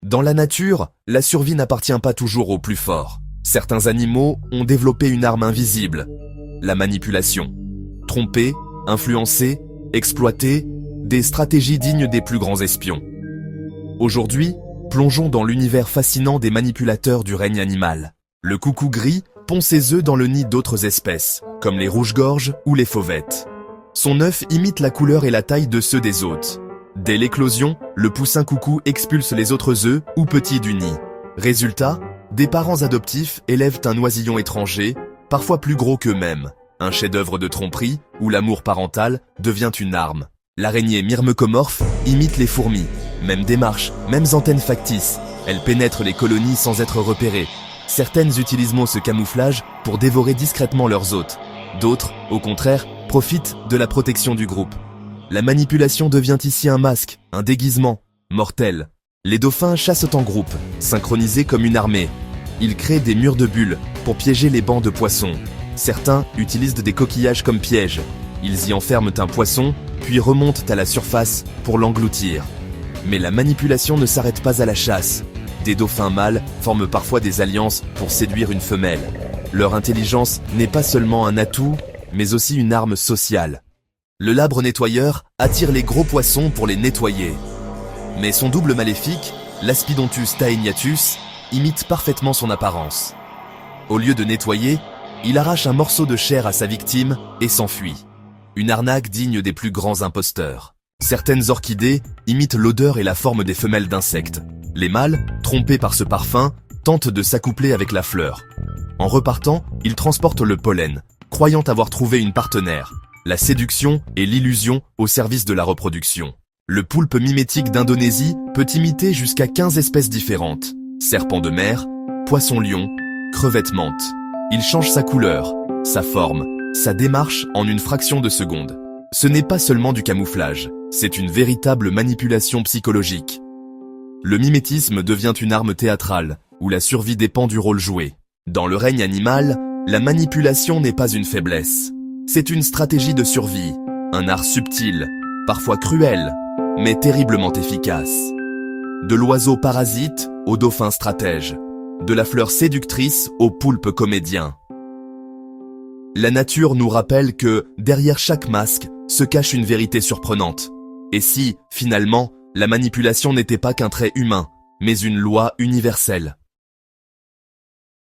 Dans la nature, la survie n'appartient pas toujours aux plus forts. Certains animaux ont développé une arme invisible, la manipulation. Tromper, influencer, exploiter, des stratégies dignes des plus grands espions. Aujourd'hui, plongeons dans l'univers fascinant des manipulateurs du règne animal. Le coucou gris pond ses œufs dans le nid d'autres espèces, comme les rouges-gorges ou les fauvettes. Son œuf imite la couleur et la taille de ceux des hôtes. Dès l'éclosion, le poussin coucou expulse les autres œufs ou petits du nid. Résultat, des parents adoptifs élèvent un oisillon étranger, parfois plus gros qu'eux-mêmes. Un chef-d'œuvre de tromperie où l'amour parental devient une arme. L'araignée myrmecomorphe imite les fourmis. Même démarche, mêmes antennes factices. Elle pénètre les colonies sans être repérée. Certaines utilisent ce camouflage pour dévorer discrètement leurs hôtes. D'autres, au contraire, profitent de la protection du groupe. La manipulation devient ici un masque, un déguisement, mortel. Les dauphins chassent en groupe, synchronisés comme une armée. Ils créent des murs de bulles pour piéger les bancs de poissons. Certains utilisent des coquillages comme pièges. Ils y enferment un poisson, puis remontent à la surface pour l'engloutir. Mais la manipulation ne s'arrête pas à la chasse. Des dauphins mâles forment parfois des alliances pour séduire une femelle. Leur intelligence n'est pas seulement un atout, mais aussi une arme sociale. Le labre nettoyeur attire les gros poissons pour les nettoyer. Mais son double maléfique, l'Aspidontus taeniatus, imite parfaitement son apparence. Au lieu de nettoyer, il arrache un morceau de chair à sa victime et s'enfuit. Une arnaque digne des plus grands imposteurs. Certaines orchidées imitent l'odeur et la forme des femelles d'insectes. Les mâles, trompés par ce parfum, tentent de s'accoupler avec la fleur. En repartant, ils transportent le pollen, croyant avoir trouvé une partenaire. La séduction et l'illusion au service de la reproduction. Le poulpe mimétique d'Indonésie peut imiter jusqu'à 15 espèces différentes. Serpent de mer, poisson-lion, crevette menthe. Il change sa couleur, sa forme, sa démarche en une fraction de seconde. Ce n'est pas seulement du camouflage, c'est une véritable manipulation psychologique. Le mimétisme devient une arme théâtrale, où la survie dépend du rôle joué. Dans le règne animal, la manipulation n'est pas une faiblesse. C'est une stratégie de survie, un art subtil, parfois cruel, mais terriblement efficace. De l'oiseau parasite au dauphin stratège, de la fleur séductrice au poulpe comédien. La nature nous rappelle que, derrière chaque masque, se cache une vérité surprenante. Et si, finalement, la manipulation n'était pas qu'un trait humain, mais une loi universelle.